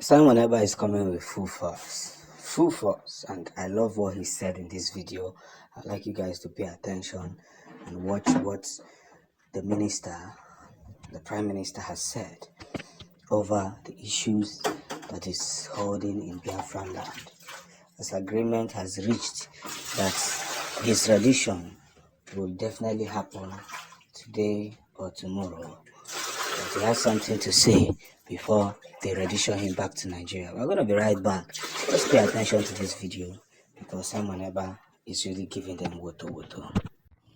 Simon Ekpa is coming with full force, and I love what he said in this video. I'd like you guys to pay attention and watch what the Prime Minister has said over the issues that is holding in Biafran land. As agreement has reached that his rendition will definitely happen today or tomorrow. But he has something to say before they rendition him back to Nigeria. We're going to be right back. Let's pay attention to this video because Simon Ekpa is really giving them woto.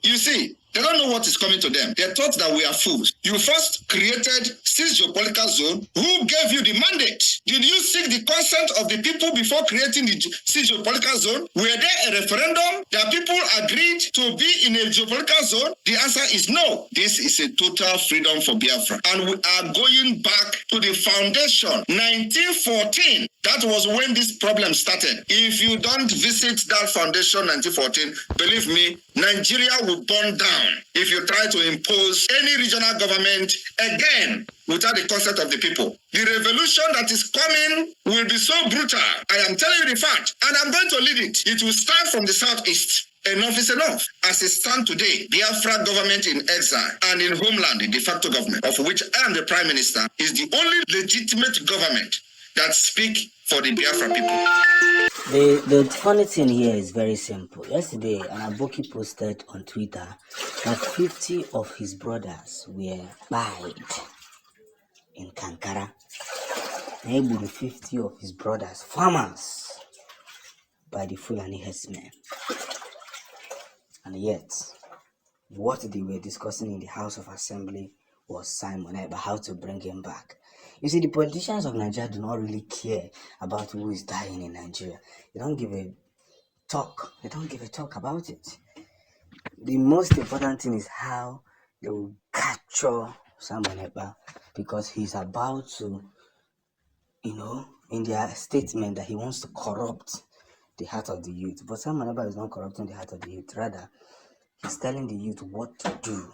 You see, they don't know what is coming to them. They thought that we are fools. You first created 6 geopolitical zone. Who gave you the mandate? Did you seek the consent of the people before creating the 6 geopolitical zone? Were there a referendum that people agreed to be in a geopolitical zone? The answer is no. This is a total freedom for Biafra. And we are going back to the foundation, 1914. That was when this problem started. If you don't visit that foundation, 1914, believe me, Nigeria will burn down if you try to impose any regional government again without the consent of the people. The revolution that is coming will be so brutal. I am telling you the fact, and I'm going to lead it. It will start from the southeast. Enough is enough. As it stands today, Biafra government in exile and in homeland, the de facto government, of which I am the prime minister, is the only legitimate government that speak for the Biafra people. The funny thing here is very simple. Yesterday, an Aboki posted on Twitter that 50 of his brothers were died in Kankara. Maybe 50 of his brothers, farmers, by the Fulani herdsmen. And yet, what they were discussing in the House of Assembly was Simon Ekpa, how to bring him back. You see, the politicians of Nigeria do not really care about who is dying in Nigeria. They don't give a talk. They don't give a talk about it. The most important thing is how they will capture Simon Ekpa, because he's about to, in their statement that he wants to corrupt the heart of the youth. But Simon Ekpa is not corrupting the heart of the youth. Rather, he's telling the youth what to do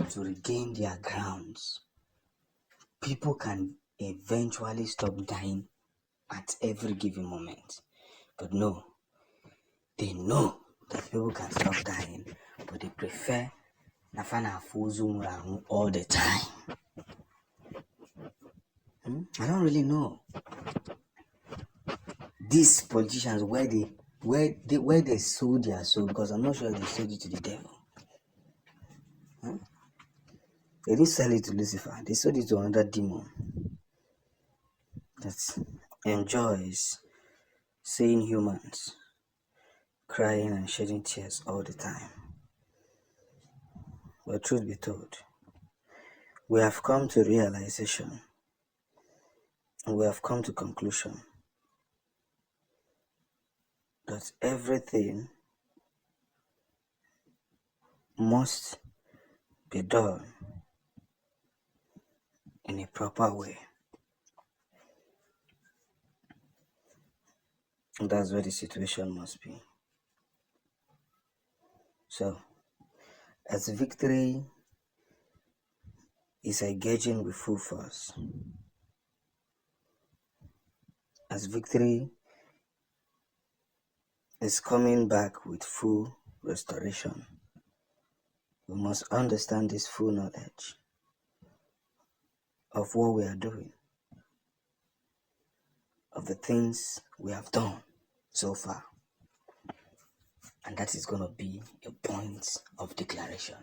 to regain their grounds. People can eventually stop dying at every given moment. But no, they know that people can stop dying, but they prefer Nafana Fuzu all the time. I don't really know. These politicians, where they sold their soul, because I'm not sure they sold it to the devil. They didn't sell it to Lucifer. They sold it to another demon that enjoys seeing humans crying and shedding tears all the time. But truth be told, we have come to realization, and we have come to conclusion that everything must be done in a proper way. And that's where the situation must be. So, as victory is engaging with full force, as victory is coming back with full restoration, we must understand this full knowledge of what we are doing, of the things we have done so far. And that is going to be a point of declaration.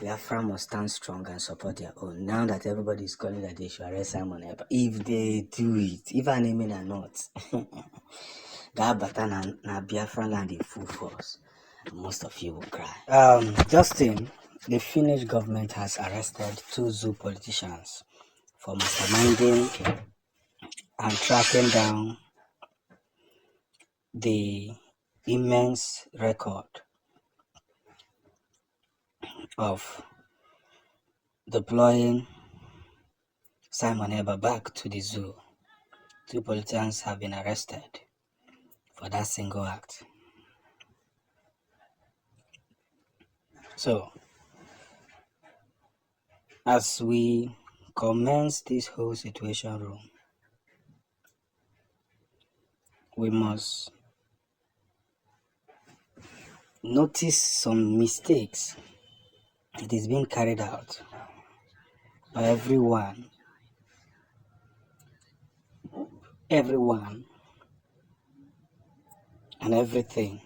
Biafra must stand strong and support their own. Now that everybody is calling that they should arrest Simon Ekpa, if they do it, even aiming or not, Gov'T na Biafra land in full force, most of you will cry. Justin, the Finnish government has arrested 2 zoo politicians for masterminding and tracking down the immense record of deploying Simon Ekpa back to the zoo. 2 politicians have been arrested for that single act. So, as we commence this whole situation room, we must notice some mistakes that is being carried out by everyone and everything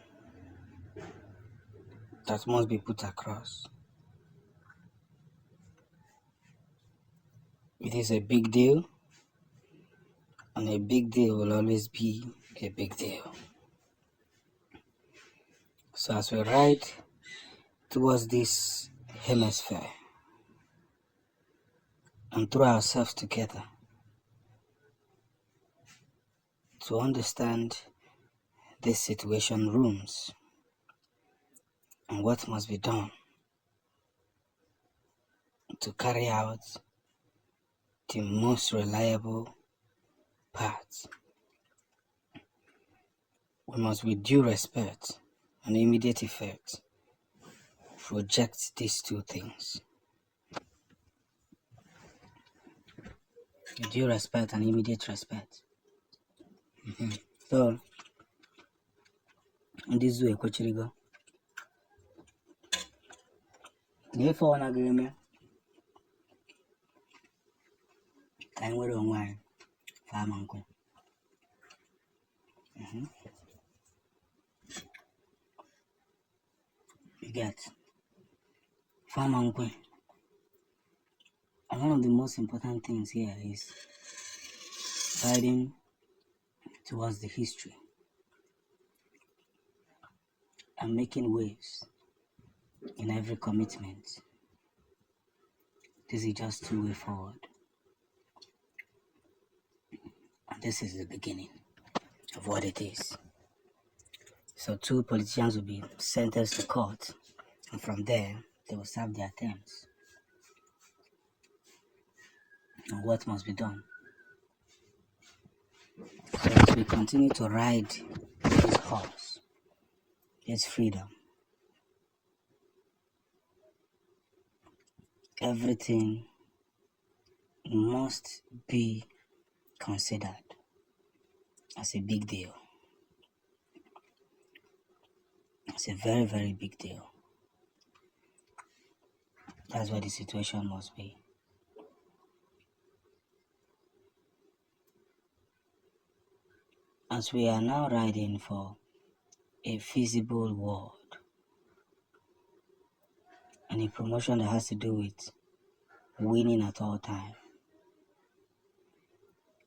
that must be put across. It is a big deal, and a big deal will always be a big deal. So as we ride towards this hemisphere and throw ourselves together to understand this situation rooms and what must be done to carry out the most reliable part, we must, with due respect and immediate effect, project these two things. With due respect and immediate respect. So, this is a Kochirigo. Therefore, an agreement. I'm going to wine. Farm uncle. You get farm uncle. And one of the most important things here is guiding towards the history and making waves in every commitment. This is just 2 ways forward. And this is the beginning of what it is. So 2 politicians will be sentenced to court, and from there they will serve their terms. And what must be done? So as we continue to ride this horse, this freedom, everything must be considered as a big deal. It's a very, very big deal. That's what the situation must be. As we are now riding for a feasible world and a promotion that has to do with winning at all time,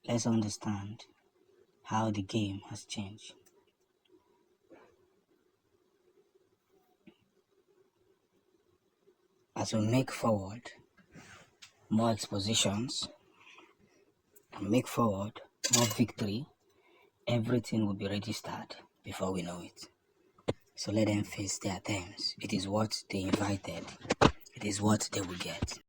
let's understand how the game has changed. As we make forward more expositions and make forward more victory, everything will be registered before we know it. So let them face their terms. It is what they invited. It is what they will get.